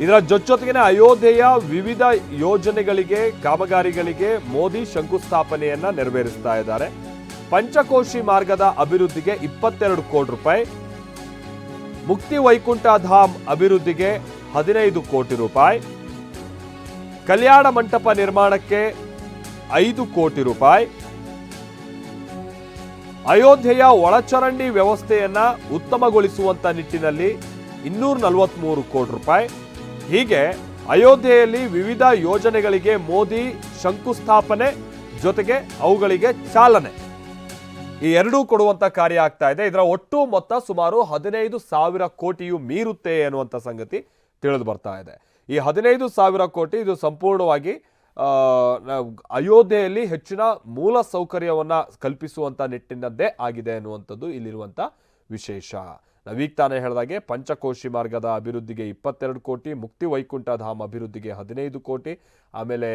ಇದರ ಜೊತೆಗೆ ಅಯೋಧ್ಯೆಯ ವಿವಿಧ ಯೋಜನೆಗಳಿಗೆ ಕಾಮಗಾರಿಗಳಿಗೆ ಮೋದಿ ಶಂಕುಸ್ಥಾಪನೆಯನ್ನ ನೆರವೇರಿಸ್ತಾ ಇದ್ದಾರೆ. ಪಂಚಕೋಶಿ ಮಾರ್ಗದ ಅಭಿವೃದ್ಧಿಗೆ 22 ಕೋಟಿ ರೂಪಾಯಿ, ಮುಕ್ತಿ ವೈಕುಂಠ ಧಾಮ್ ಅಭಿವೃದ್ಧಿಗೆ 15 ಕೋಟಿ ರೂಪಾಯಿ, ಕಲ್ಯಾಣ ಮಂಟಪ ನಿರ್ಮಾಣಕ್ಕೆ 5 ಕೋಟಿ ರೂಪಾಯಿ, ಅಯೋಧ್ಯೆಯ ಒಳಚರಂಡಿ ವ್ಯವಸ್ಥೆಯನ್ನ ಉತ್ತಮಗೊಳಿಸುವಂತ ನಿಟ್ಟಿನಲ್ಲಿ 243 ಕೋಟಿ ರೂಪಾಯಿ. ಹೀಗೆ ಅಯೋಧ್ಯೆಯಲ್ಲಿ ವಿವಿಧ ಯೋಜನೆಗಳಿಗೆ ಮೋದಿ ಶಂಕುಸ್ಥಾಪನೆ ಜೊತೆಗೆ ಅವುಗಳಿಗೆ ಚಾಲನೆ, ಈ ಎರಡೂ ಕೊಡುವಂತ ಕಾರ್ಯ ಆಗ್ತಾ ಇದೆ. ಇದರ ಒಟ್ಟು ಮೊತ್ತ ಸುಮಾರು 15,000 ಕೋಟಿಯು ಮೀರುತ್ತೆ ಅನ್ನುವಂಥ ಸಂಗತಿ ತಿಳಿದು ಬರ್ತಾ ಇದೆ. ಈ 15,000 ಕೋಟಿ ಇದು ಸಂಪೂರ್ಣವಾಗಿ ಅಯೋಧ್ಯೆಯಲ್ಲಿ ಹೆಚ್ಚಿನ ಮೂಲ ಸೌಕರ್ಯವನ್ನ ಕಲ್ಪಿಸುವಂತ ನಿಟ್ಟಿನದ್ದೇ ಆಗಿದೆ ಅನ್ನುವಂಥದ್ದು ಇಲ್ಲಿರುವಂತ ವಿಶೇಷ. ನಾವೀಗ ತಾನೇ ಹೇಳಿದಾಗೆ ಪಂಚಕೋಶಿ ಮಾರ್ಗದ ಅಭಿವೃದ್ಧಿಗೆ 22 ಕೋಟಿ, ಮುಕ್ತಿ ವೈಕುಂಠ ಧಾಮ್ ಅಭಿವೃದ್ಧಿಗೆ 15 ಕೋಟಿ, ಆಮೇಲೆ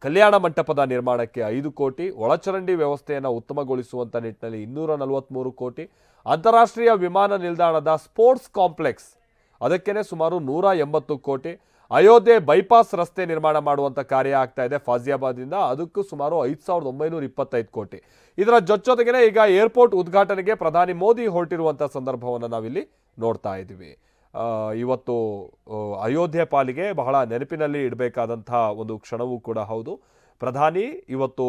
ಕಲ್ಯಾಣ ಮಂಟಪದ ನಿರ್ಮಾಣಕ್ಕೆ 5 ಕೋಟಿ, ಒಳಚರಂಡಿ ವ್ಯವಸ್ಥೆಯನ್ನು ಉತ್ತಮಗೊಳಿಸುವಂಥ ನಿಟ್ಟಿನಲ್ಲಿ 243 ಕೋಟಿ, ಅಂತಾರಾಷ್ಟ್ರೀಯ ವಿಮಾನ ನಿಲ್ದಾಣದ ಸ್ಪೋರ್ಟ್ಸ್ ಕಾಂಪ್ಲೆಕ್ಸ್ ಅದಕ್ಕೇನೆ ಸುಮಾರು 180 ಕೋಟಿ, ಅಯೋಧ್ಯೆ ಬೈಪಾಸ್ ರಸ್ತೆ ನಿರ್ಮಾಣ ಮಾಡುವಂಥ ಕಾರ್ಯ ಆಗ್ತಾ ಇದೆ ಫಾಜಿಯಾಬಾದಿಂದ, ಅದಕ್ಕೂ ಸುಮಾರು 5,925 ಕೋಟಿ. ಇದರ ಜೊತೆಗೆ ಈಗ ಏರ್ಪೋರ್ಟ್ ಉದ್ಘಾಟನೆಗೆ ಪ್ರಧಾನಿ ಮೋದಿ ಹೊರಟಿರುವಂಥ ಸಂದರ್ಭವನ್ನು ನಾವಿಲ್ಲಿ ನೋಡ್ತಾ ಇದ್ದೀವಿ. ಇವತ್ತು ಅಯೋಧ್ಯೆ ಪಾಲಿಗೆ ಬಹಳ ನೆನಪಿನಲ್ಲಿ ಇಡಬೇಕಾದಂಥ ಒಂದು ಕ್ಷಣವೂ ಕೂಡ ಹೌದು. ಪ್ರಧಾನಿ ಇವತ್ತು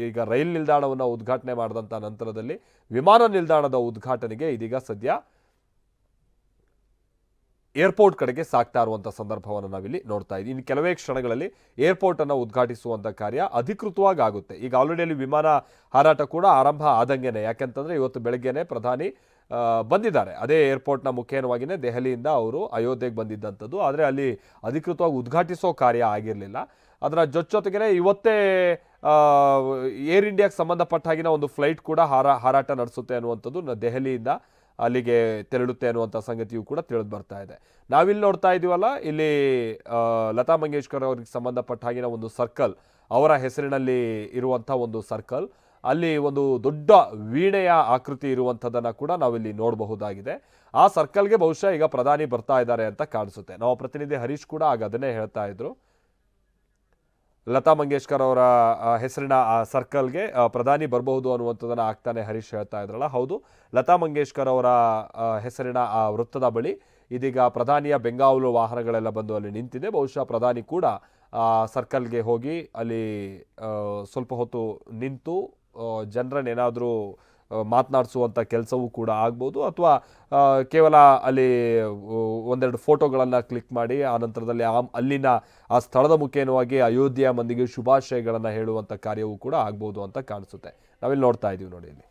ಈಗ ರೈಲ್ ನಿಲ್ದಾಣವನ್ನು ಉದ್ಘಾಟನೆ ಮಾಡಿದಂಥ ನಂತರದಲ್ಲಿ ವಿಮಾನ ನಿಲ್ದಾಣದ ಉದ್ಘಾಟನೆಗೆ ಇದೀಗ ಸದ್ಯ ಏರ್ಪೋರ್ಟ್ ಕಡೆಗೆ ಸಾಗ್ತಾ ಇರುವಂಥ ಸಂದರ್ಭವನ್ನು ನಾವಿಲ್ಲಿ ನೋಡ್ತಾ ಇದ್ದೀವಿ. ಇನ್ನು ಕೆಲವೇ ಕ್ಷಣಗಳಲ್ಲಿ ಏರ್ಪೋರ್ಟನ್ನು ಉದ್ಘಾಟಿಸುವಂಥ ಕಾರ್ಯ ಅಧಿಕೃತವಾಗಿ ಆಗುತ್ತೆ. ಈಗ ಆಲ್ರೆಡಿ ಅಲ್ಲಿ ವಿಮಾನ ಹಾರಾಟ ಕೂಡ ಆರಂಭ ಆದಂಗೆನೆ, ಯಾಕೆಂತಂದರೆ ಇವತ್ತು ಬೆಳಗ್ಗೆನೆ ಪ್ರಧಾನಿ ಬಂದಿದ್ದಾರೆ. ಅದೇ ಏರ್ಪೋರ್ಟ್ನ ಮುಖೇನವಾಗಿಯೇ ದೆಹಲಿಯಿಂದ ಅವರು ಅಯೋಧ್ಯೆಗೆ ಬಂದಿದ್ದಂಥದ್ದು. ಆದರೆ ಅಲ್ಲಿ ಅಧಿಕೃತವಾಗಿ ಉದ್ಘಾಟಿಸೋ ಕಾರ್ಯ ಆಗಿರಲಿಲ್ಲ. ಅದರ ಜೊತೆಗೆ ಇವತ್ತೇ ಏರ್ ಇಂಡಿಯಾಗೆ ಸಂಬಂಧಪಟ್ಟ ಹಾಗಿನ ಒಂದು ಫ್ಲೈಟ್ ಕೂಡ ಹಾರಾಟ ನಡೆಸುತ್ತೆ ಅನ್ನುವಂಥದ್ದು ದೆಹಲಿಯಿಂದ ಅಲ್ಲಿಗೆ ತೆರಳುತ್ತೆ ಅನ್ನುವಂಥ ಸಂಗತಿಯು ಕೂಡ ತಿಳಿದು ಬರ್ತಾ ಇದೆ. ನಾವಿಲ್ಲಿ ನೋಡ್ತಾ ಇದ್ದೀವಲ್ಲ, ಇಲ್ಲಿ ಲತಾ ಮಂಗೇಶ್ಕರ್ ಅವ್ರಿಗೆ ಸಂಬಂಧಪಟ್ಟ ಹಾಗಿನ ಒಂದು ಸರ್ಕಲ್, ಅವರ ಹೆಸರಿನಲ್ಲಿ ಇರುವಂಥ ಒಂದು ಸರ್ಕಲ್, ಅಲ್ಲಿ ಒಂದು ದೊಡ್ಡ ವೀಣೆಯ ಆಕೃತಿ ಇರುವಂಥದ್ದನ್ನು ಕೂಡ ನಾವಿಲ್ಲಿ ನೋಡಬಹುದಾಗಿದೆ. ಆ ಸರ್ಕಲ್ಗೆ ಬಹುಶಃ ಈಗ ಪ್ರಧಾನಿ ಬರ್ತಾ ಇದ್ದಾರೆ ಅಂತ ಕಾಣಿಸುತ್ತೆ. ನಾವು ಪ್ರತಿನಿಧಿ ಹರೀಶ್ ಕೂಡ ಆಗ ಅದನ್ನೇ ಹೇಳ್ತಾ ಇದ್ರು. ಲತಾ ಮಂಗೇಶ್ಕರ್ ಅವರ ಹೆಸರಿನ ಆ ಸರ್ಕಲ್ಗೆ ಪ್ರಧಾನಿ ಬರಬಹುದು ಅನ್ನುವಂಥದ್ದನ್ನು ಆಗ್ತಾನೆ ಹರೀಶ್ ಹೇಳ್ತಾ ಇದ್ರಲ್ಲ, ಹೌದು, ಲತಾ ಮಂಗೇಶ್ಕರ್ ಅವರ ಹೆಸರಿನ ಆ ವೃತ್ತದ ಬಳಿ ಇದೀಗ ಪ್ರಧಾನಿಯ ಬೆಂಗಾವಲು ವಾಹನಗಳೆಲ್ಲ ಬಂದು ಅಲ್ಲಿ ನಿಂತಿದೆ. ಬಹುಶಃ ಪ್ರಧಾನಿ ಕೂಡ ಸರ್ಕಲ್ಗೆ ಹೋಗಿ ಅಲ್ಲಿ ಸ್ವಲ್ಪ ಹೊತ್ತು ನಿಂತು ಜನರನ್ನೇನಾದರೂ ಮಾತನಾಡಿಸುವಂಥ ಕೆಲಸವೂ ಕೂಡ ಆಗ್ಬೋದು, ಅಥವಾ ಕೇವಲ ಅಲ್ಲಿ ಒಂದೆರಡು ಫೋಟೋಗಳನ್ನು ಕ್ಲಿಕ್ ಮಾಡಿ ಆ ನಂತರದಲ್ಲಿ ಅಲ್ಲಿನ ಆ ಸ್ಥಳದ ಮುಖೇನವಾಗಿ ಅಯೋಧ್ಯೆಯ ಮಂದಿಗೆ ಶುಭಾಶಯಗಳನ್ನು ಹೇಳುವಂಥ ಕಾರ್ಯವೂ ಕೂಡ ಆಗ್ಬೋದು ಅಂತ ಕಾಣಿಸುತ್ತೆ. ನಾವಿಲ್ಲಿ ನೋಡ್ತಾ ಇದ್ದೀವಿ ನೋಡಿ ಇಲ್ಲಿ.